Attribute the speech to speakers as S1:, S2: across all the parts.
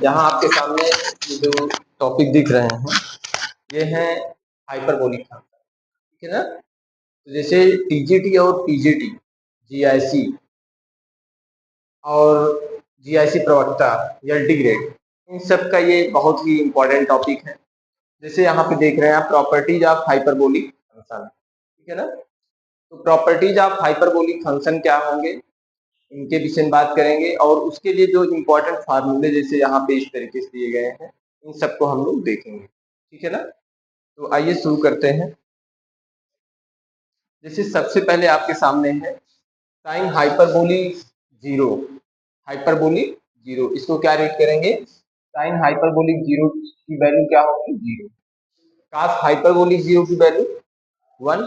S1: यहाँ आपके सामने ये जो टॉपिक दिख रहे हैं ये है हाइपरबोलिक फंक्शन, ठीक है ना। तो जैसे टीजीटी और पीजीटी, जीआईसी और जीआईसी प्रवक्ता या इंटीग्रेट, इन सब का ये बहुत ही इंपॉर्टेंट टॉपिक है। जैसे यहाँ पे देख रहे हैं आप प्रॉपर्टीज ऑफ हाइपरबोलिक फंक्शन, ठीक है ना। तो प्रॉपर्टीज ऑफ हाइपरबोलिक फंक्शन क्या होंगे, इनके विषय में बात करेंगे और उसके लिए जो इम्पोर्टेंट फार्मूले जैसे यहाँ पे इस तरीके से दिए गए हैं इन सबको हम लोग देखेंगे, ठीक है ना। तो आइए शुरू करते हैं। जैसे सबसे पहले आपके सामने है sine hyperbolic zero, hyperbolic zero, इसको क्या रेट करेंगे, साइन हाइपरबोलिक जीरो की वैल्यू क्या होगी, जीरो। कास हाइपरबोलिक जीरो की वैल्यू 1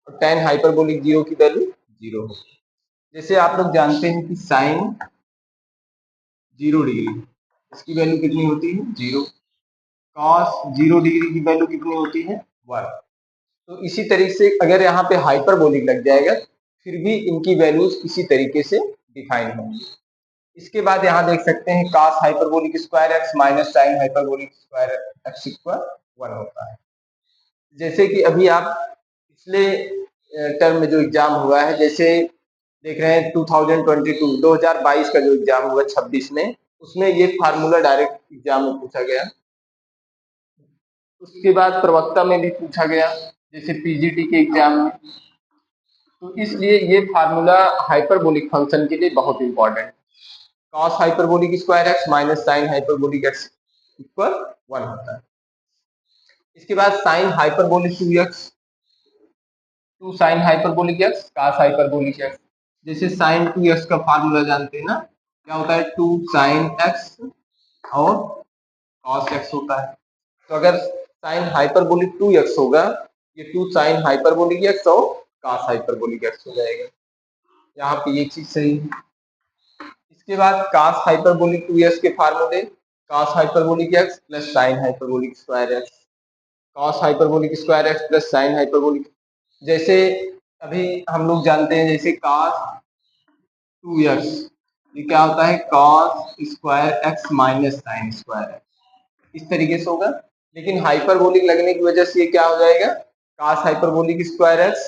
S1: और टेन हाइपरबोलिक जीरो की वैल्यू 0 होगी। जैसे आप लोग जानते हैं कि साइन 0 डिग्री, इसकी वैल्यू कितनी होती है, 0। कॉस 0 डिग्री की वैल्यू कितनी होती है, 1। तो इसी तरीके से अगर यहाँ पे हाइपरबोलिक लग जाएगा फिर भी इनकी वैल्यूज इसी तरीके से डिफाइन होंगी। इसके बाद यहाँ देख सकते हैं cos hyperbolic square x minus sign hyperbolic square x equal 1 होता है। जैसे कि अभी आप पिछले टर्म में जो एग्जाम हुआ है, जैसे देख रहे हैं 2022 का जो एग्जाम हुआ 26 में, उसमें ये फार्मूला डायरेक्ट एग्जाम में पूछा गया। उसके बाद प्रवक्ता में भी पूछा गया जैसे पीजीटी के एग्जाम में। तो इसलिए ये फार्मूला हाइपरबोलिक फंक्शन के लिए बहुत इंपॉर्टेंट है। cos hyperbolic square x minus sign hyperbolic x equal 1 होता है। इसके बाद sine hyperbolic 2x, 2 sine hyperbolic x cos hyperbolic x. जैसे साइन 2x का फार्मूला जानते हैं ना, क्या होता है, 2 साइन एक्स और cos x होता है। तो अगर साइन हाइपरबोलिक 2x होगा, ये 2 साइन हाइपरबोलिक x और cos हाइपरबोलिक x हो जाएगा। यहाँ पे ये चीज सही है। इसके बाद cos हाइपरबोलिक 2x के फार्मूले cos hyperbolic x plus sign hyperbolic square x, cos hyperbolic square x plus sine hyperbolic. जैसे अभी हम लोग जानते हैं जैसे cos 2x, ये क्या होता है, cos square x minus sine square x, इस तरीके से होगा। लेकिन हाइपरबोलिक लगने की वजह से ये क्या हो जाएगा, cos hyperbolic square x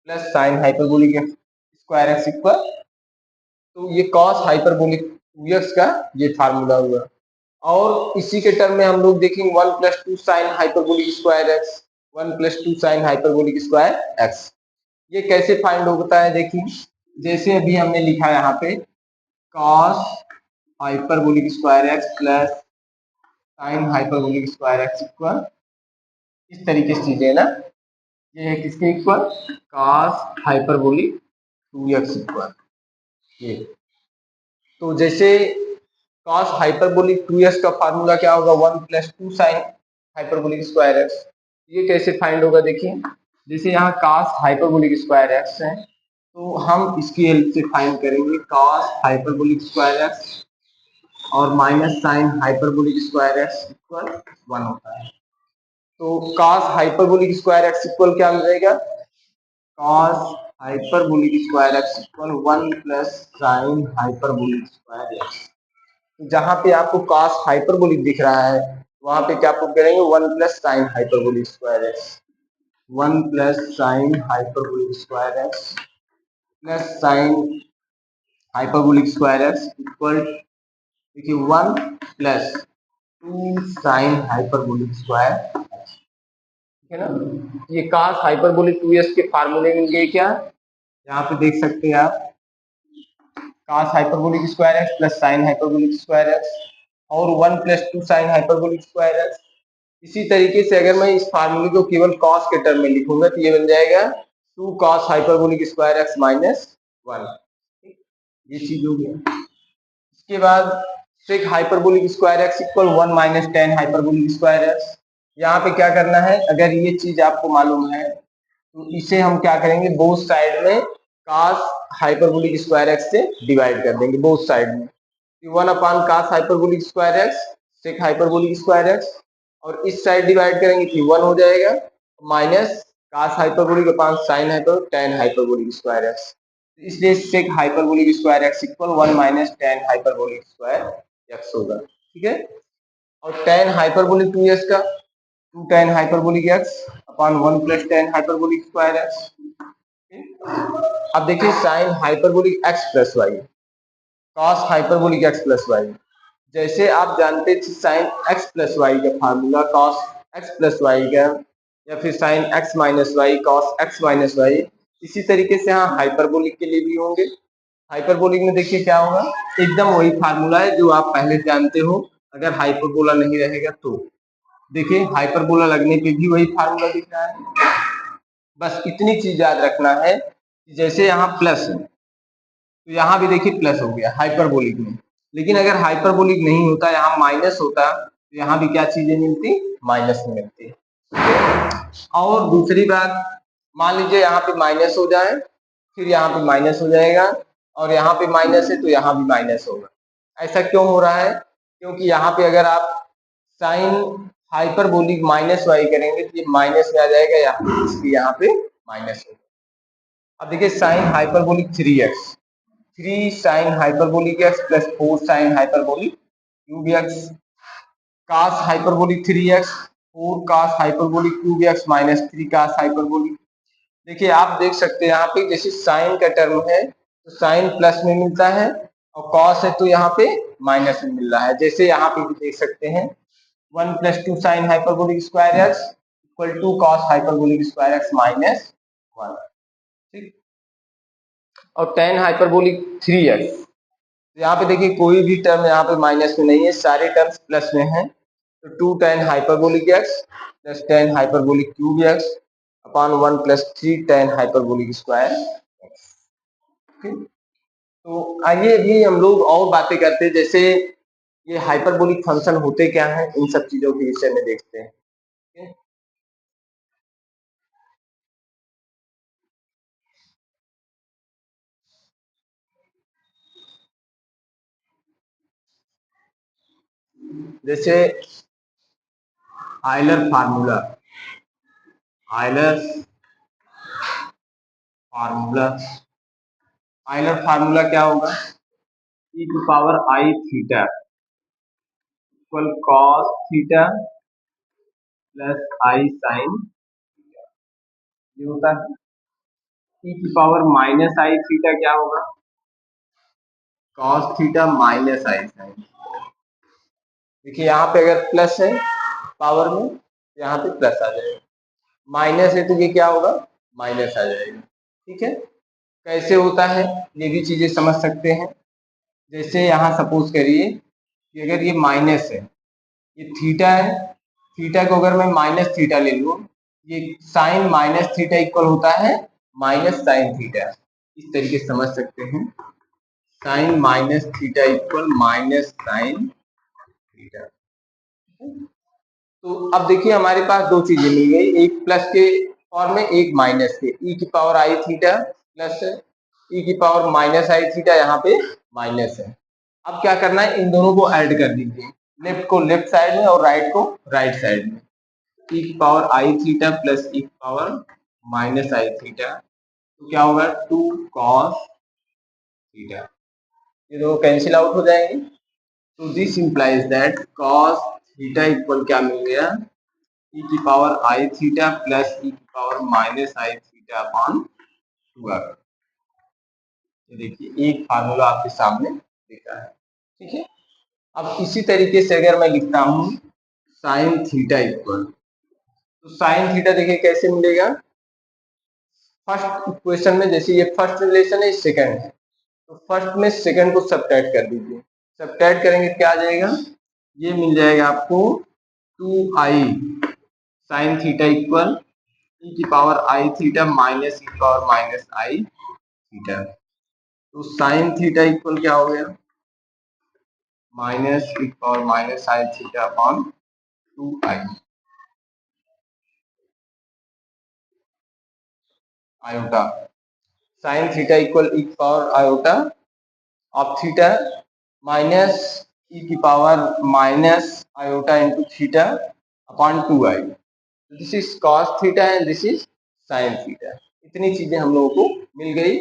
S1: plus sign hyperbolic square x equal, तो ये cos हाइपरबोलिक 2x का ये फार्मूला हुआ। और इसी के टर्म में हम लोग देखेंगे 1 plus 2 sine hyperbolic square x, 1 plus 2 sine hyperbolic square x. ये कैसे फाइंड होता है, देखिए जैसे अभी हमने लिखा यहाँ पे cos hyperbolic square x plus sign hyperbolic square x equal, इस तरीके से चीजें ना, ये है किसके equal, cos hyperbolic 2x equal ये। तो जैसे cos हाइपरबोलिक 2x का फार्मूला क्या होगा, 1 plus 2 sine hyperbolic square x. ये कैसे फाइंड होगा, देखिए जैसे यहाँ cos हाइपरबोलिक स्क्वायर एक्स है तो हम इसकी हेल्प से फाइंड करेंगे cos हाइपरबोलिक स्क्वायर एक्स और minus sign hyperbolic square x equal 1 होता है। तो cos hyperbolic square x equal क्या मिल जाएगा, cos hyperbolic square x equal 1 plus sign hyperbolic square x. जहां पे आपको cos हाइपरबोलिक दिख रहा है वहां पे क्या प्रूव करेंगे, 1 plus sign hyperbolic square x, 1 plus sign hyperbolic square x plus sign hyperbolic square x equal, देखिए 1 plus 2 sine hyperbolic square x, ठीक है ना। ये cos हाइपरबोलिक 2s के फार्मूले मिल गए क्या, यहाँ पे देख सकते हैं आप cos hyperbolic square x plus sign hyperbolic square x और 1 plus 2 sine hyperbolic square x. इसी तरीके से अगर मैं इस फार्मूले को केवल cos के टर्म में लिखूंगा तो ये बन जाएगा 2 cos hyperbolic square x minus 1, ये चीज हो गया। इसके बाद sec hyperbolic square x equal 1 minus tan hyperbolic square x. यहाँ पे क्या करना है, अगर ये चीज आपको मालूम है तो इसे हम क्या करेंगे, बोथ साइड में cos हाइपरबोलिक स्क्वायर एक्स से डिवाइड कर देंगे, बोथ साइड में 1 अपान cos hyperbolic square x sec hyperbolic square x, और इस साइड डिवाइड करेंगे तो 1 हो जाएगा माइनस cos हाइपरबोलिक अपान sin hyper tan hyperbolic square x. इसलिए sec hyperbolic square x equal 1 minus tan hyperbolic square x होगा। ठीक है। और tan हाइपरबोलिक 2s का 2 tan hyperbolic x upon 1 plus tan hyperbolic square x। अब देखिए sine hyperbolic x plus y, cos hyperbolic x plus y. जैसे आप जानते थे साइन x प्लस वाई का formula cos x plus y का, या फिर sine x minus y cos x minus y, इसी तरीके से यहाँ हाइपरबोलिक के लिए भी होंगे। हाइपरबोलिक में देखिए क्या होगा, एकदम वही फार्मूला है जो आप पहले जानते हो, अगर हाइपरबोला नहीं रहेगा तो। देखिए हाइपरबोला लगने पे भी वही फार्मूला दिख रहा है। बस इतनी चीज याद रखना है कि जैसे यहाँ प्लस है तो यहाँ भी देखिए प्लस हो गया हाइपरबोलिक में, लेकिन अगर हाइपरबोलिक नहीं होता, यहाँ माइनस होता, तो यहाँ भी क्या चीजें मिलती, माइनस में मिलती। और दूसरी बात, मान लीजिए यहाँ पे माइनस हो जाए, फिर यहाँ पे माइनस हो जाएगा, और यहाँ पे माइनस है तो यहाँ भी माइनस होगा। ऐसा क्यों हो रहा है, क्योंकि यहाँ पे अगर आप साइन हाइपरबोलिक माइनस वाई करेंगे तो ये माइनस में आ जाएगा, इसलिए यहाँ पे माइनस होगा। अब देखिए sine hyperbolic 3x, 3 sign hyperbolic x plus 4 sine hyperbolic cube x, cos hyperbolic 3x 4 cos hyperbolic cube x minus 3 cos hyperbolic. देखिए आप देख सकते हैं यहाँ पे जैसे साइन का टर्म है तो साइन प्लस में मिलता है, और कॉस है तो यहाँ पे माइनस में मिल रहा है। जैसे यहाँ पे भी देख सकते हैं 1 plus 2 sine hyperbolic square x equal to cos hyperbolic square x minus 1, ठीक। और tan हाइपरबोलिक 3x, यहाँ पे देखिए कोई भी टर्म यहाँ पे माइनस में नहीं है, सारे टर्म्स प्लस में हैं। तो 2 tan hyperbolic x plus tan hyperbolic cube x upon 1 plus 3 tan hyperbolic square x। तो आइए भी हम लोग और बातें करते हैं, जैसे ये हाइपरबोलिक फंक्शन होते क्या हैं, इन सब चीजों के विषय में देखते हैं। जैसे Euler formula, Euler formula, Euler formula क्या होगा, e की power i theta equal cos theta plus i sine, ये होता है। e की पावर माइनस आई थीटा क्या होगा, कॉस थीटा माइनस आई साइन। देखिए यहाँ पे अगर प्लस है पावर में, यहाँ पे प्लस आ जाएगा, माइनस है तो ये क्या होगा, माइनस आ जाएगा। ठीक है, कैसे होता है ये भी चीजें समझ सकते हैं। जैसे यहाँ सपोज करिए कि अगर ये माइनस है, ये थीटा है, थीटा को अगर मैं माइनस थीटा ले लूँ, ये साइन माइनस थीटा इक्वल होता है माइनस साइन थीटा, इस तरीके से समझ सकते हैं। Sine minus theta equal minus sine theta. तो अब देखिए हमारे पास दो चीजें मिल गई, एक प्लस के फॉर्म में, एक माइनस के, ई की power i theta plus e की पावर माइनस आई थीटा, यहाँ पे माइनस है। अब क्या करना है, इन दोनों को ऐड कर दीजिए, लेफ्ट को लेफ्ट साइड में और राइट को राइट साइड में। ई की power i theta plus e की पावर माइनस आई थीटा, तो क्या होगा 2 कॉस थीटा, ये दो कैंसिल आउट हो जाएंगे। तो this implies that cos theta equal क्या मिल गया, ई की power i theta plus e की power minus i theta upon 2 आ गया। देखिए एक फार्मूला आपके सामने दिखा है, ठीक है। अब इसी तरीके से अगर मैं लिखता हूँ साइन थीटा इक्वल, तो साइन थीटा देखिए कैसे मिलेगा, फर्स्ट इक्वेशन में जैसे ये फर्स्ट रिलेशन है, सेकंड है, तो फर्स्ट में सेकंड को सब्ट्रैक्ट कर दीजिए, सब्ट्रैक्ट करेंगे क्या आ जाएगा, ये मिल जाएगा आपको 2i sign theta equal e की power i theta minus e की पावर माइनस आई थीटा। तो साइन थीटा इक्वल क्या हो गया, माइनस ई की power minus i theta upon 2i iota. Sine theta equal e की power iota of theta minus e की power minus iota into theta upon 2i। This is cos theta and this is sine theta. इतनी चीजें हम लोगों को मिल गई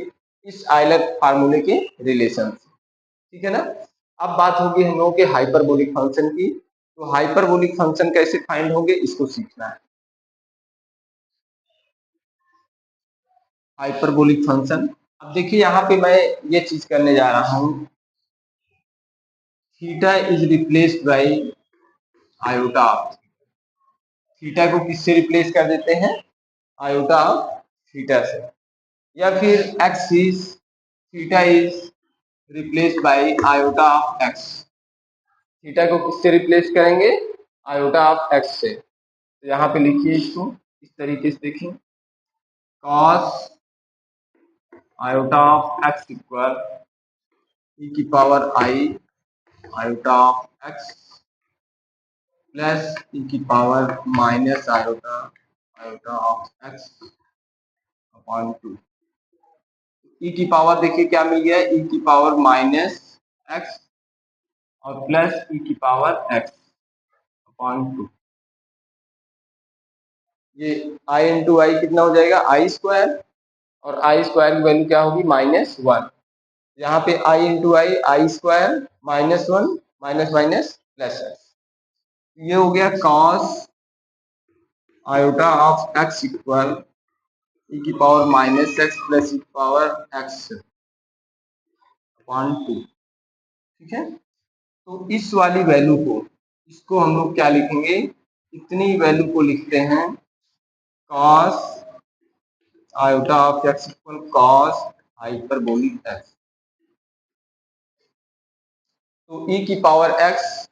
S1: इस Euler फार्मूले के रिलेशन से, ठीक है ना। अब बात होगी हम लोगों के हाइपरबोलिक फंक्शन की। तो हाइपरबोलिक फंक्शन कैसे फाइंड होंगे, इसको सीखना है। हाइपरबोलिक फंक्शन, अब देखिए यहाँ पे मैं ये चीज करने जा रहा हूँ, theta is replaced by iota. Theta को किससे रिप्लेस कर देते हैं, आयोटा ऑफ थीटा से, या फिर x is, theta is replace by iota of x. Theta को किससे रिप्लेस करेंगे, आयोटा ऑफ एक्स से। तो यहाँ पे लिखिए इसको इस तरीके से, देखिए cos iota of x equal e की power i iota of x plus e की power minus iota iota of x upon 2। E की पावर देखिए क्या मिल गया, ई की पावर माइनस एक्स और प्लस ई की पावर एक्स अपॉन 2। ये आई इंटू आई कितना हो जाएगा, आई स्क्वायर, और आई स्क्वायर की वैल्यू क्या होगी, -1। यहाँ पे i into i square -1 minus minus plus x. ये हो गया cos iota of x equal e की power minus x plus e की पावर एक्स अपॉन 2। ठीक है, तो इस वाली वैल्यू को, इसको हम लोग क्या लिखेंगे, इतनी वैल्यू को लिखते हैं cos iota of x equal cos hyperbolic x. तो ई की पावर एक्स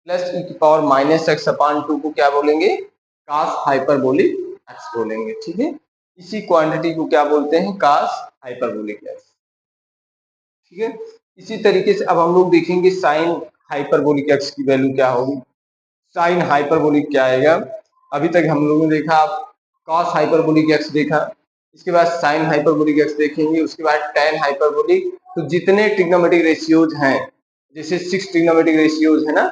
S1: प्लस ई की पावर माइनस एक्स अपॉन 2 को क्या बोलेंगे, कॉस हाइपरबोलिक एक्स बोलेंगे। ठीक है, इसी क्वांटिटी को क्या बोलते हैं, कॉस हाइपरबोलिक एक्स। ठीक है, इसी तरीके से अब हम लोग देखेंगे साइन हाइपरबोलिक एक्स की वैल्यू क्या होगी। साइन हाइपरबोलिक क्या आएगा, अभी तक हम लोगों ने देखा कॉस हाइपरबोलिक एक्स देखा, इसके बाद साइन हाइपरबोलिक एक्स देखेंगे, उसके बाद tan हाइपरबोलिक। तो जितने ट्रिग्नोमेट्रिक रेशियोज हैं, जैसे 6 ट्रिग्नोमेट्रिक रेशियोज है ना,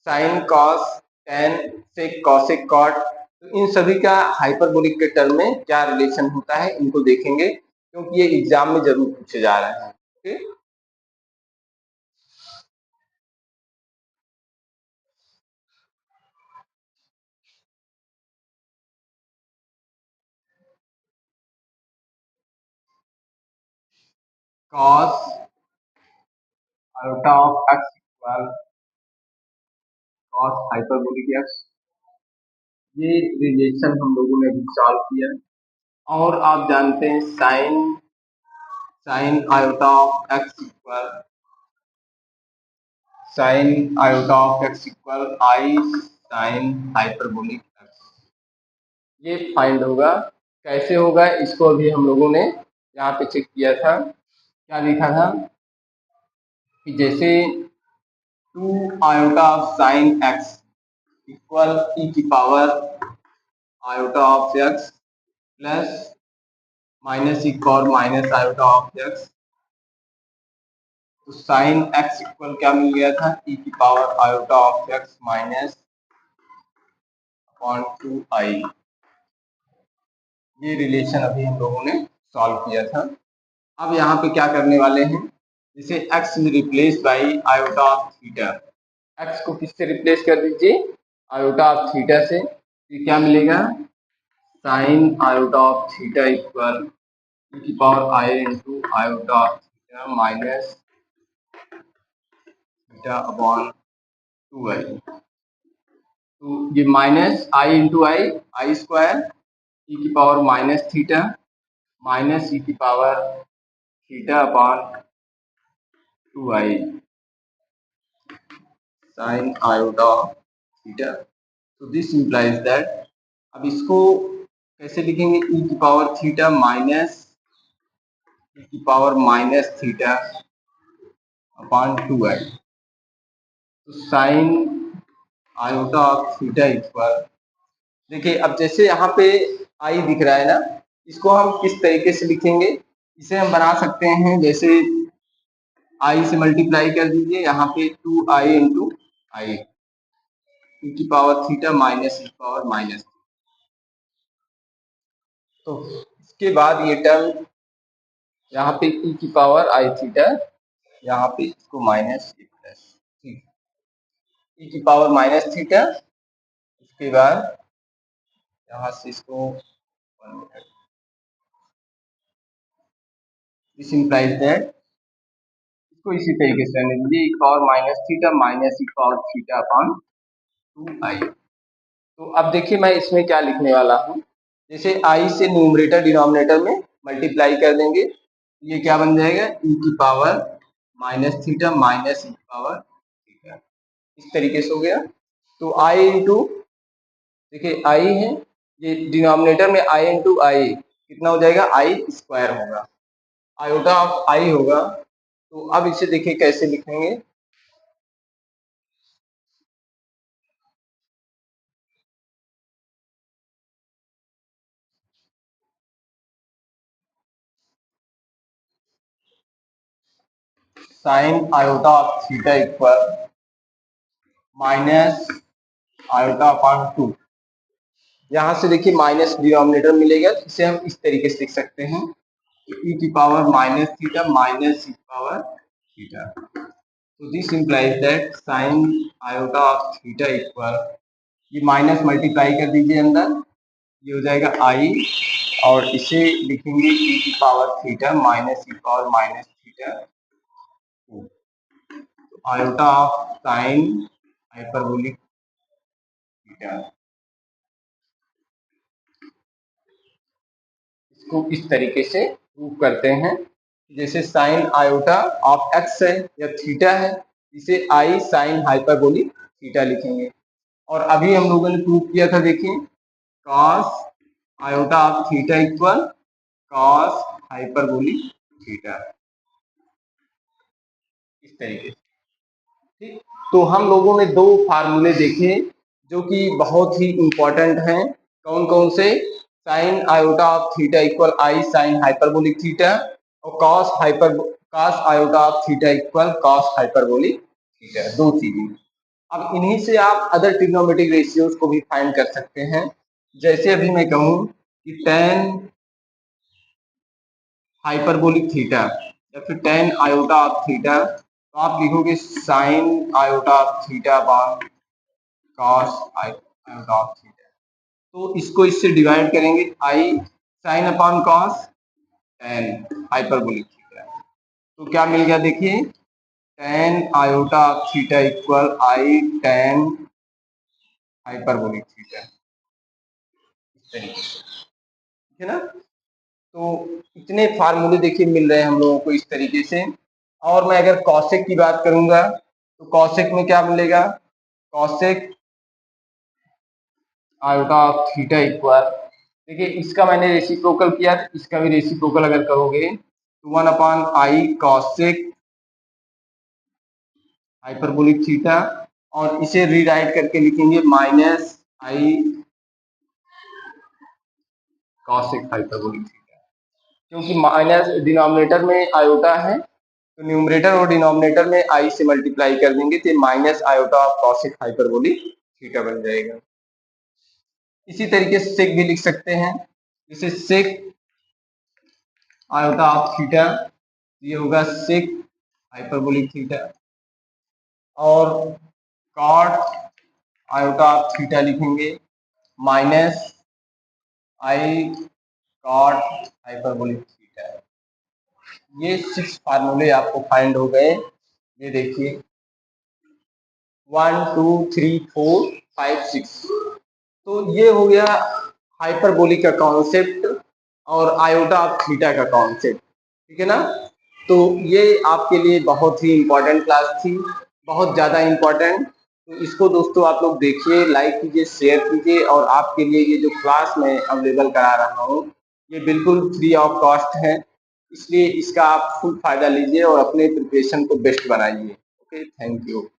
S1: sine cos tan sec cosec cot, तो इन सभी का हाइपरबोलिक के टर्म में क्या रिलेशन होता है, इनको देखेंगे, क्योंकि ये एग्जाम में जरूर पूछे जा रहे हैं। Okay, cos iota of x equal cos hyperbolic x, ये रिलेशन हम लोगों ने अभी सॉल्व किया। और आप जानते हैं sine sine iota of x equal sine iota of x equal i sine hyperbolic x. ये फाइंड होगा, कैसे होगा, इसको अभी हम लोगों ने यहाँ पे चेक किया था, क्या लिखा था कि जैसे 2 iota of sine x equal e की power iota of x plus minus e और माइनस आयोटा ऑफ एक्स। तो साइन एक्स इक्वल क्या मिल गया था, ई की power iota of x minus upon 2i। ये रिलेशन अभी हम लोगों ने सॉल्व किया था। अब यहाँ पे क्या करने वाले हैं, जैसे x is replace by iota of theta, x को किससे रिप्लेस कर दीजिए, आयोटा ऑफ थीटा से। ये क्या मिलेगा, sine iota of theta equal e की power i into iota of theta minus theta upon 2i। तो ये माइनस i into i square e की power minus theta minus e की power theta upon 2i sine iota theta. तो this implies that, अब इसको कैसे लिखेंगे, ई की पावर थीटा माइनस ई की power minus theta upon 2i। तो sine iota of theta equal, देखिए अब जैसे यहाँ पे आई दिख रहा है ना, इसको हम किस तरीके से लिखेंगे, इसे हम बना सकते हैं, जैसे आई से मल्टीप्लाई कर दीजिए, यहाँ पे 2i इंटू आई ई की पावर थीटा माइनस ई की पावर माइनस। तो इसके बाद ये टर्म यहाँ पे ई की पावर आई थीटा, यहाँ पे इसको माइनस e की पावर माइनस थीटा, उसके बाद यहाँ से इसको दिस इंप्लाइज दैट, इसको इसी तरीके से रहने दीजिए, e power minus theta minus e power theta upon 2i। तो अब देखिए मैं इसमें क्या लिखने वाला हूँ, जैसे i से न्यूमरेटर डिनोमिनेटर में मल्टीप्लाई कर देंगे, ये क्या बन जाएगा, e की power minus theta minus e की पावर थीटा, इस तरीके से हो गया। तो i इंटू, देखिए i है, ये डिनोमिनेटर में i इंटू आई कितना हो जाएगा, i स्क्वायर होगा, आयोटा ऑफ i होगा। तो अब इसे देखिए कैसे लिखेंगे, sine iota of theta equal minus iota upon 2। यहाँ से देखिए माइनस डिनोमिनेटर मिलेगा, इसे हम इस तरीके से लिख सकते हैं, e की power minus theta minus e की पावर थीटा। तो this implies that sine iota of theta equal, ये माइनस मल्टीप्लाई कर दीजिए अंदर, ये हो जाएगा i, और इसे लिखेंगे e की पावर थीटा माइनस e की पावर माइनस थीटा, तो iota of sign hyperbolic theta, इसको इस तरीके से प्रूव करते हैं, जैसे साइन आयोटा ऑफ एक्स है या थीटा है, इसे आई साइन हाइपरबोलिक थीटा लिखेंगे। और अभी हम लोगों ने प्रूव किया था, देखिए cos iota of theta equal cos hyperbolic theta, इस तरीके से। ठीक, तो हम लोगों ने दो फार्मूले देखे जो कि बहुत ही इंपॉर्टेंट हैं, कौन कौन से, sine iota of theta equal i sine hyperbolic theta, और cos iota of theta equal cos hyperbolic theta, दो चीजें। अब इन्हीं से आप अदर ट्रिग्नोमेट्रिक रेशियोज को भी फाइंड कर सकते हैं, जैसे अभी मैं कहूँ कि टेन हाइपरबोलिक थीटा या फिर टेन आयोटा ऑफ थीटा, तो आप लिखोगे sine iota of theta by cos iota of theta. तो इसको इससे डिवाइड करेंगे, i sine upon cos tan hyperbolic theta, तो क्या मिल गया, देखिए tan iota of theta equal i tan hyperbolic theta, इस तरीके से, ठीक है ना। तो इतने फार्मूले देखिए मिल रहे हैं हम लोगों को इस तरीके से। और मैं अगर कॉसेक की बात करूंगा तो कॉसेक में क्या मिलेगा, cosec iota of theta equal, देखिए इसका मैंने रेसिप्रोकल किया, इसका भी रेसिप्रोकल अगर करोगे तो 1 upon I cosec hyperbolic theta, और इसे रीराइट करके लिखेंगे माइनस आई कॉसेक हाइपरबोलिक थीटा, क्योंकि माइनस डिनोमिनेटर में आयोटा है, तो न्यूमरेटर और डिनोमिनेटर में आई से मल्टीप्लाई कर देंगे तो minus iota of cosec hyperbolic theta बन जाएगा। इसी तरीके से सेक भी लिख सकते हैं, जैसे सेक आयोटा ऑफ थीटा, ये होगा सेक हाइपरबोलिक थीटा, और कॉट आयोटा ऑफ थीटा लिखेंगे माइनस आई कॉट हाइपरबोलिक थीटा। ये 6 फार्मूले आपको फाइंड हो गए, ये देखिए 1 2 3 4 5 6। तो ये हो गया हाइपरबोलिक का कॉन्सेप्ट और आयोटा ऑफ थीटा का कॉन्सेप्ट, ठीक है ना। तो ये आपके लिए बहुत ही इम्पोर्टेंट क्लास थी, बहुत ज़्यादा इम्पोर्टेंट। तो इसको दोस्तों आप लोग देखिए, लाइक कीजिए, शेयर कीजिए, और आपके लिए ये जो क्लास मैं अवेलेबल करा रहा हूँ ये बिल्कुल फ्री ऑफ कॉस्ट है, इसलिए इसका आप फुल फायदा लीजिए और अपने प्रिपरेशन को बेस्ट बनाइए। Okay, thank you.